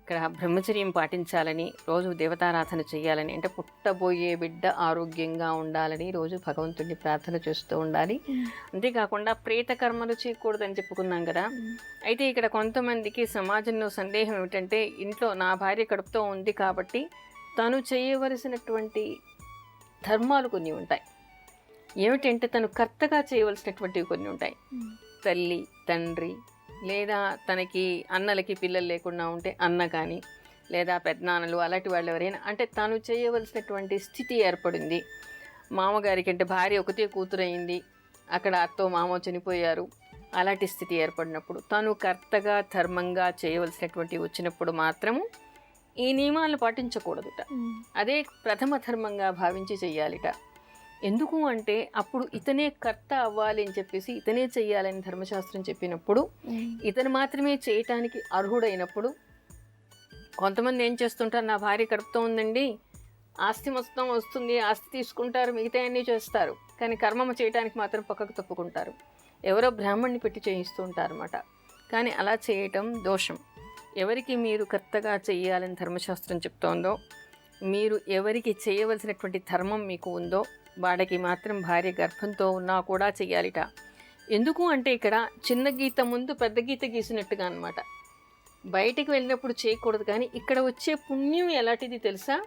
ఇక్కడ బ్రహ్మచర్యం పాటించాలని, రోజు దేవతారాధన చేయాలని, అంటే పుట్టబోయే బిడ్డ ఆరోగ్యంగా ఉండాలని రోజు భగవంతుడిని ప్రార్థన చేస్తూ ఉండాలి. అంతేకాకుండా ప్రేత కర్మలు చేయకూడదని చెప్పుకున్నాం కదా. అయితే ఇక్కడ కొంతమందికి సమాజంలో సందేహం ఏమిటంటే, ఇంట్లో నా భార్య కడుపుతో ఉంది కాబట్టి తను చేయవలసినటువంటి ధర్మాలు కొన్ని ఉంటాయి. ఏమిటంటే తను కర్తగా చేయవలసినటువంటివి కొన్ని ఉంటాయి. తల్లి, తండ్రి, లేదా తనకి అన్నలకి పిల్లలు లేకుండా ఉంటే అన్న కానీ, లేదా పెద్దనాన్నలు అలాంటి వాళ్ళు ఎవరైనా, అంటే తను చేయవలసినటువంటి స్థితి ఏర్పడింది. మామగారికి అంటే భార్య ఒకటే కూతురు అయింది, అక్కడ అత్తో మామో చనిపోయారు, అలాంటి స్థితి ఏర్పడినప్పుడు తను కర్తగా ధర్మంగా చేయవలసినటువంటి వచ్చినప్పుడు మాత్రము ఈ నియమాలను పాటించకూడదుట. అదే ప్రథమ ధర్మంగా భావించి చెయ్యాలిట. ఎందుకు అంటే అప్పుడు ఇతనే కర్త అవ్వాలి అని చెప్పేసి ఇతనే చెయ్యాలని ధర్మశాస్త్రం చెప్పినప్పుడు ఇతను మాత్రమే చేయటానికి అర్హుడైనప్పుడు, కొంతమంది ఏం చేస్తుంటారు, నా భార్య కడుపుతో ఉందండి, ఆస్తి మొత్తం వస్తుంది, ఆస్తి తీసుకుంటారు, మిగతా అన్నీ చేస్తారు, కానీ కర్మము చేయడానికి మాత్రం పక్కకు తప్పుకుంటారు. ఎవరో బ్రాహ్మణ్ణి పెట్టి చేయిస్తూ ఉంటారు అన్నమాట. కానీ అలా చేయటం దోషం. ఎవరికి మీరు కర్తగా చెయ్యాలని ధర్మశాస్త్రం చెప్తోందో, మీరు ఎవరికి చేయవలసినటువంటి ధర్మం మీకు ఉందో వాడికి మాత్రం భార్య గర్భంతో ఉన్నా కూడా చెయ్యాలిట. ఎందుకు అంటే ఇక్కడ చిన్న గీత ముందు పెద్ద గీత గీసినట్టుగా అన్నమాట. బయటికి వెళ్ళినప్పుడు చేయకూడదు, కానీ ఇక్కడ వచ్చే పుణ్యం ఎలాంటిది తెలుసా?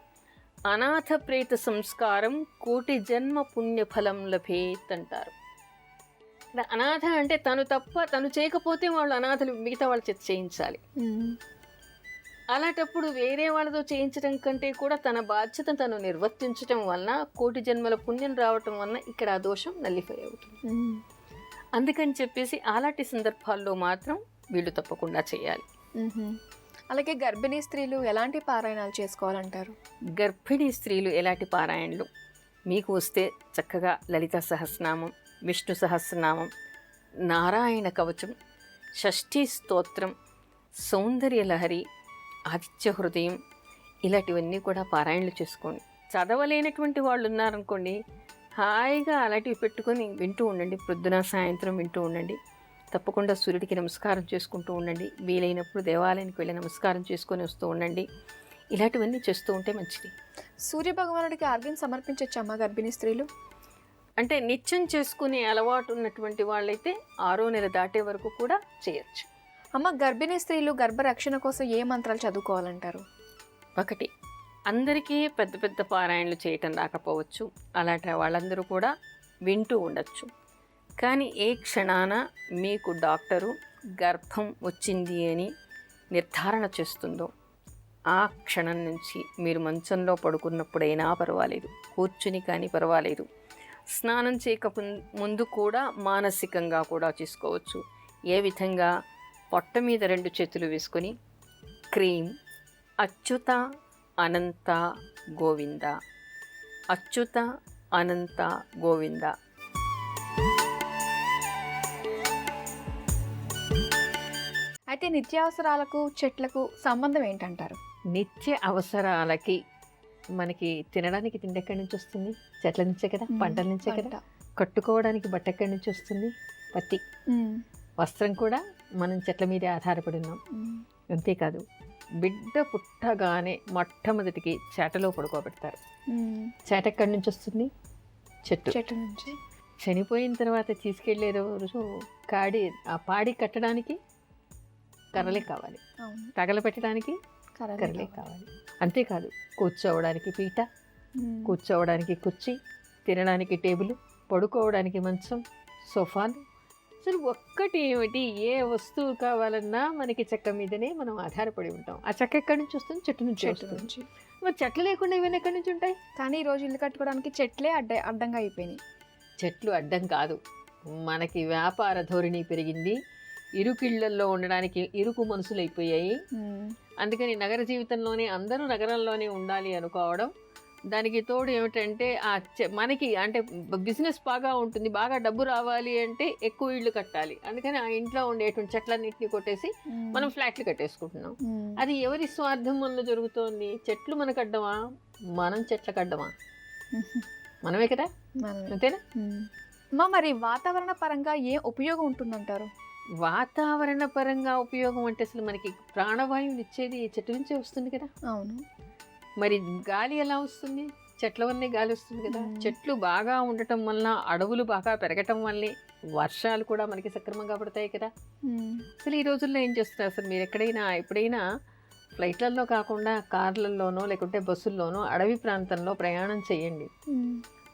అనాథ ప్రేత సంస్కారం కోటి జన్మ పుణ్యఫలం లభేత్ అంటారు. అనాథ అంటే తను తప్ప తను చేయకపోతే వాళ్ళు అనాథలు మిగతా వాళ్ళ చేత చేయించాలి. అలాంటప్పుడు వేరే వాళ్ళతో చేయించడం కంటే కూడా తన బాధ్యత తను నిర్వర్తించడం వలన కోటి జన్మల పుణ్యం రావటం వలన ఇక్కడ ఆ దోషం నల్లిఫై అవుతుంది. అందుకని చెప్పేసి అలాంటి సందర్భాల్లో మాత్రం వీళ్ళు తప్పకుండా చేయాలి. అలాగే గర్భిణీ స్త్రీలు ఎలాంటి పారాయణాలు చేసుకోవాలంటారు? గర్భిణీ స్త్రీలు ఎలాంటి పారాయణలు మీకు వస్తే చక్కగా లలిత సహస్రనామం, విష్ణు సహస్రనామం, నారాయణ కవచం, షష్ఠీ స్తోత్రం, సౌందర్యలహరి, ఆదిత్య హృదయం, ఇలాంటివన్నీ కూడా పారాయణలు చేసుకోండి. చదవలేనటువంటి వాళ్ళు ఉన్నారనుకోండి, హాయిగా అలాంటివి పెట్టుకొని వింటూ ఉండండి. ప్రొద్దున సాయంత్రం వింటూ ఉండండి. తప్పకుండా సూర్యుడికి నమస్కారం చేసుకుంటూ ఉండండి. వీలైనప్పుడు దేవాలయానికి వెళ్ళి నమస్కారం చేసుకొని వస్తూ ఉండండి. ఇలాంటివన్నీ చేస్తూ ఉంటే మంచిది. సూర్య భగవానుడికి ఆర్గ్యం సమర్పించవచ్చమ్మా గర్భిణీ స్త్రీలు? అంటే నిత్యం చేసుకునే అలవాటు ఉన్నటువంటి వాళ్ళైతే 6వ నెల దాటే వరకు కూడా చేయొచ్చు. అమ్మ, గర్భిణీ స్త్రీలు గర్భరక్షణ కోసం ఏ మంత్రాలు చదువుకోవాలంటారు? ఒకటి, అందరికీ పెద్ద పెద్ద పారాయణలు చేయటం రాకపోవచ్చు, అలాంటి వాళ్ళందరూ కూడా వింటూ ఉండొచ్చు. కానీ ఏ క్షణాన మీకు డాక్టరు గర్భం వచ్చింది అని నిర్ధారణ చేస్తుందో ఆ క్షణం నుంచి మీరు మంచంలో పడుకున్నప్పుడైనా పర్వాలేదు, కూర్చుని కానీ పర్వాలేదు, స్నానం చేయక ముందు కూడా మానసికంగా కూడా చేసుకోవచ్చు. ఏ విధంగా? పొట్ట మీద 2 చేతులు వేసుకొని క్రీం అచ్యుత అనంత గోవింద, అచ్యుత అనంత గోవింద. అయితే నిత్యావసరాలకు చెట్లకు సంబంధం ఏంటంటారు? నిత్య అవసరాలకి మనకి తినడానికి తిండి ఎక్కడి నుంచి వస్తుంది? చెట్ల నుంచే కదా, పంటల నుంచే కదా. కట్టుకోవడానికి బట్ట ఎక్కడి నుంచి వస్తుంది? పత్తి. వస్త్రం కూడా మనం చెట్ల మీదే ఆధారపడి ఉన్నాం. అంతేకాదు, బిడ్డ పుట్టగానే మొట్టమొదటికి చేటలో పడుకోబెడతారు. చేట ఎక్కడి నుంచి వస్తుంది? చెట్టు నుంచి. చనిపోయిన తర్వాత తీసుకెళ్లే రోజు ఆ పాడి కట్టడానికి కర్రలే కావాలి, తగలపెట్టడానికి కర్రలే కావాలి. అంతేకాదు, కూర్చోవడానికి పీట, కూర్చోవడానికి కుర్చీ, తినడానికి టేబుల్, పడుకోవడానికి మంచం, సోఫాలు. అసలు ఒక్కటి ఏమిటి, ఏ వస్తువు కావాలన్నా మనకి చెక్క మీదనే మనం ఆధారపడి ఉంటాం. ఆ చెక్క ఎక్కడి నుంచి వస్తుంది? చెట్టు నుంచి వస్తుంది. మరి చెట్లు లేకుండా ఇవన్నీ ఎక్కడి నుంచి ఉంటాయి? కానీ ఈ రోజు ఇల్లు కట్టుకోవడానికి చెట్లే అడ్డంగా అయిపోయినాయి. చెట్లు అడ్డం కాదు, మనకి వ్యాపార ధోరణి పెరిగింది, ఇరుకిళ్లల్లో ఉండడానికి ఇరుకు మనసులు అయిపోయాయి. అందుకని నగర జీవితంలోనే అందరూ నగరంలోనే ఉండాలి అనుకోవడం. దానికి తోడు ఏమిటంటే మనకి అంటే బిజినెస్ బాగా ఉంటుంది, బాగా డబ్బు రావాలి అంటే ఎక్కువ ఇళ్ళు కట్టాలి. అందుకని ఆ ఇంట్లో ఉండేటువంటి చెట్లన్నింటినీ కొట్టేసి మనం ఫ్లాట్లు కట్టేసుకుంటున్నాం. అది ఎవరి స్వార్థం వల్ల జరుగుతోంది? చెట్లు మనకు అడ్డమా? మనం చెట్లకు అడ్డమా? మనమే కదా, అంతేనా? మరి వాతావరణ పరంగా ఏ ఉపయోగం ఉంటుందంటారు? వాతావరణ పరంగా ఉపయోగం అంటే అసలు మనకి ప్రాణవాయువుని ఇచ్చేది చెట్టు నుంచే వస్తుంది కదా. అవును. మరి గాలి ఎలా వస్తుంది? చెట్ల వల్లే గాలి వస్తుంది కదా. చెట్లు బాగా ఉండటం వల్ల, అడవులు బాగా పెరగటం వల్లే వర్షాలు కూడా మనకి సక్రమంగా పడతాయి కదా. అసలు ఈ రోజుల్లో ఏం చేస్తున్నారు, అసలు మీరు ఎప్పుడైనా ఫ్లైట్లలో కాకుండా కార్లలోనో లేకుంటే బస్సుల్లోనో అడవి ప్రాంతంలో ప్రయాణం చేయండి.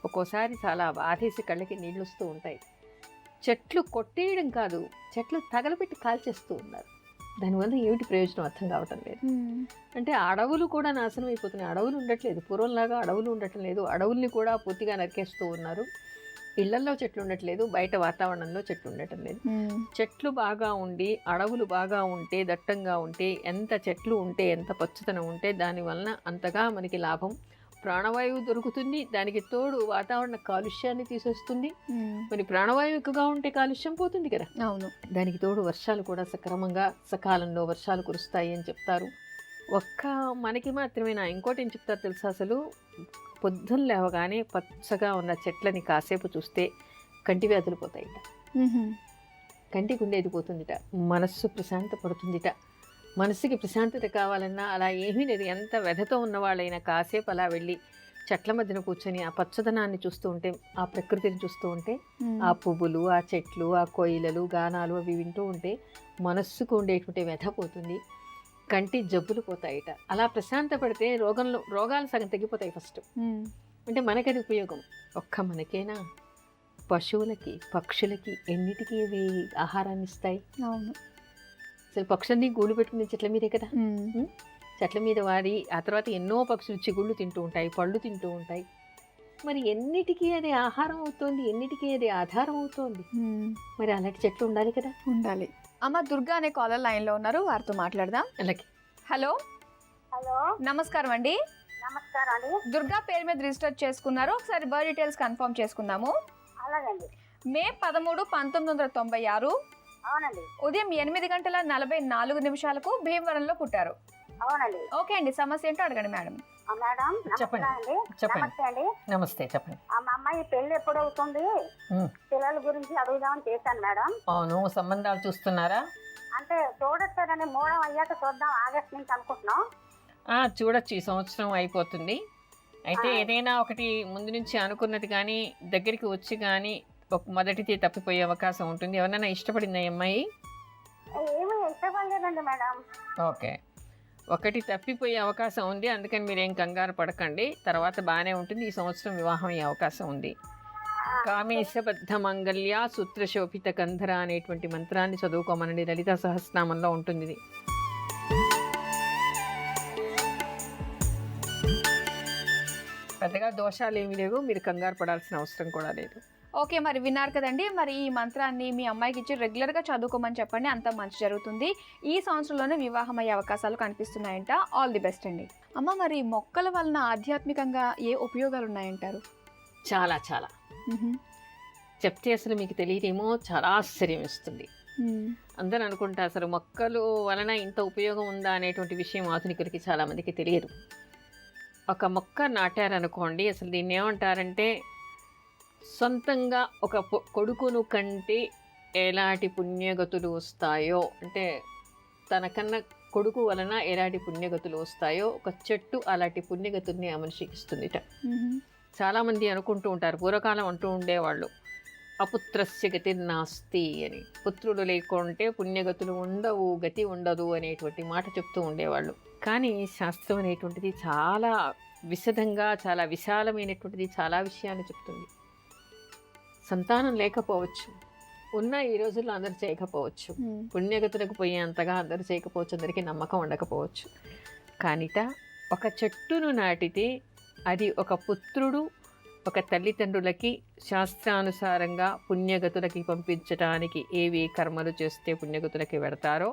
ఒక్కోసారి చాలా బాధేసి కళ్ళకి నీళ్ళు వస్తూ ఉంటాయి. చెట్లు కొట్టేయడం కాదు, చెట్లు తగలబెట్టి కాల్చేస్తూ ఉన్నారు. దానివల్ల ఏమిటి ప్రయోజనం అర్థం కావటం లేదు. అంటే అడవులు కూడా నాశనం అయిపోతున్నాయి. అడవులు ఉండట్లేదు, పూర్వంలాగా అడవులు ఉండటం లేదు. అడవుల్ని కూడా పూర్తిగా నరికేస్తూ ఉన్నారు. ఇళ్లల్లో చెట్లు ఉండట్లేదు, బయట వాతావరణంలో చెట్లు ఉండటం లేదు. చెట్లు బాగా ఉండి, అడవులు బాగా ఉంటే, దట్టంగా ఉంటే, ఎంత చెట్లు ఉంటే, ఎంత పచ్చదనం ఉంటే దానివలన అంతగా మనకి లాభం. ప్రాణవాయువు దొరుకుతుంది, దానికి తోడు వాతావరణ కాలుష్యాన్ని తీసేస్తుంది. మరి ప్రాణవాయువు ఎక్కువగా ఉంటే కాలుష్యం పోతుంది కదా. అవును. దానికి తోడు వర్షాలు కూడా సక్రమంగా సకాలంలో వర్షాలు కురుస్తాయి అని చెప్తారు. మనకి మాత్రమేనా, ఇంకోటి ఏం చెప్తారు తెలుసా, అసలు పొద్దున్న లేవగానే పచ్చగా ఉన్న చెట్లని కాసేపు చూస్తే కంటి వ్యాధులు పోతాయిట, కంటికి ఉండేది పోతుందిట, మనస్సు ప్రశాంత పడుతుందిట. మనసుకి ప్రశాంతత కావాలన్నా అలా ఏమీ లేదు. ఎంత వ్యధతో ఉన్నవాళ్ళైనా కాసేపు అలా వెళ్ళి చెట్ల మధ్యన కూర్చొని ఆ పచ్చదనాన్ని చూస్తూ ఉంటే, ఆ ప్రకృతిని చూస్తూ ఉంటే, ఆ పువ్వులు, ఆ చెట్లు, ఆ కోయిలలు, గానాలు అవి వింటూ ఉంటే మనస్సుకు ఉండేటువంటి వ్యధ పోతుంది, కంటి జబ్బులు పోతాయిట. అలా ప్రశాంత పడితే రోగాలు సగం తగ్గిపోతాయి ఫస్ట్. అంటే మనకది ఉపయోగం. మనకేనా, పశువులకి, పక్షులకి, ఎన్నిటికీ ఇవి ఆహారాన్ని ఇస్తాయి. అవును. అసలు పక్షులన్నీ గూడు పెట్టుకునే చెట్ల మీదే కదా. చెట్ల మీద వాడి ఆ తర్వాత ఎన్నో పక్షులు చిగుళ్ళు తింటూ ఉంటాయి, పళ్ళు తింటూ ఉంటాయి. మరి ఎన్నిటికీ అది ఆహారం అవుతోంది, ఎన్నిటికీ అది ఆధారం అవుతోంది. మరి అలాంటి చెట్లు ఉండాలి కదా. ఉండాలి. అమ్మ దుర్గా అనే కాలర్ లైన్ లో ఉన్నారు, వారితో మాట్లాడదాం. అలాగే. హలో. నమస్కారం అండి. నమస్కారం అండి. దుర్గా పేరు మీద రిజిస్టర్ చేసుకున్నారు, ఒకసారి బర్త్ డీటెయిల్స్ కన్ఫర్మ్ చేసుకుందాము. అలాగండి. మే 13, 1996 అవునండి. ఉదయం 8:44 భీమవరంలో పుట్టారు. అవునండి. ఓకే అండి, సమస్య ఏంటో అడగండి మేడం. మేడం చెప్పండి. నమస్తే అండి. నమస్తే, చెప్పండి. మా అమ్మాయి పెళ్లి ఎప్పుడు అవుతుంది, పిల్లల గురించి అడుగుదామని చేశాను మేడం. అవును, సంబంధాలు చూస్తున్నారా? అంటే చూడొచ్చారని మూడం అయ్యాక చూద్దాం, ఆగస్ట్ నుంచి అనుకుంటున్నాం. చూడొచ్చు, ఈ సంవత్సరం అయిపోతుంది. అయితే ఏదైనా ఒకటి ముందు నుంచి అనుకున్నది కానీ దగ్గరికి వచ్చి కానీ మొదటిది తప్పిపోయే అవకాశం ఉంటుంది. ఎవరైనా ఇష్టపడిందా అమ్మాయి? ఏమీ ఇష్టపడలేదండి మేడం. ఓకే, ఒకటి తప్పిపోయే అవకాశం ఉంది, అందుకని మీరేం కంగారు పడకండి, తర్వాత బాగానే ఉంటుంది. ఈ సంవత్సరం వివాహం అయ్యే అవకాశం ఉంది. కామేశబద్ధ మంగళ్య సూత్రశోభిత కంధర అనేటువంటి మంత్రాన్ని చదువుకోమనండి, లలితా సహస్రనామంలో ఉంటుంది ఇది. పెద్దగా దోషాలు ఏమీ లేవు, మీరు కంగారు పడాల్సిన అవసరం కూడా లేదు. ఓకే, మరి విన్నారు కదండి. మరి ఈ మంత్రాన్ని మీ అమ్మాయికి ఇచ్చి రెగ్యులర్గా చదువుకోమని చెప్పండి, అంత మంచి జరుగుతుంది. ఈ సంవత్సరంలోనే వివాహం అయ్యే అవకాశాలు కనిపిస్తున్నాయంట. ఆల్ ది బెస్ట్ అండి. అమ్మ, మరి మొక్కల వలన ఆధ్యాత్మికంగా ఏ ఉపయోగాలు ఉన్నాయంటారు? చాలా చాలా చెప్తే అసలు మీకు తెలియదేమో, చాలా ఆశ్చర్యం ఇస్తుంది. అందరూ అనుకుంటా అసలు మొక్కలు వలన ఇంత ఉపయోగం ఉందా అనేటువంటి విషయం ఆధునికులకి చాలామందికి తెలియదు. ఒక మొక్క నాటారనుకోండి, అసలు దీన్ని ఏమంటారంటే, సొంతంగా ఒక కొడుకును కంటే ఎలాంటి పుణ్యగతులు వస్తాయో, అంటే తనకన్నా కొడుకు వలన ఎలాంటి పుణ్యగతులు వస్తాయో ఒక చెట్టు అలాంటి పుణ్యగతుల్ని ఆ మనిషికి ఇస్తుందిట. చాలామంది అనుకుంటూ ఉంటారు, పూర్వకాలం అంటూ ఉండేవాళ్ళు, అపుత్రస్య గతి నాస్తి అని. పుత్రుడు లేకుంటే పుణ్యగతులు ఉండవు, గతి ఉండదు అనేటువంటి మాట చెప్తూ ఉండేవాళ్ళు. కానీ శాస్త్రం అనేటువంటిది చాలా విశదంగా, చాలా విశాలమైనటువంటిది, చాలా విషయాన్ని చెప్తుంది. సంతానం లేకపోవచ్చు, ఉన్న ఈ రోజుల్లో అందరు చేయకపోవచ్చు, పుణ్యగతులకు పోయేంతగా అందరూ చేయకపోవచ్చు, అందరికీ నమ్మకం ఉండకపోవచ్చు. కానిట ఒక చెట్టును నాటితే అది ఒక పుత్రుడు ఒక తల్లిదండ్రులకి శాస్త్రానుసారంగా పుణ్యగతులకి పంపించడానికి ఏవి కర్మలు చేస్తే పుణ్యగతులకి వెడతారో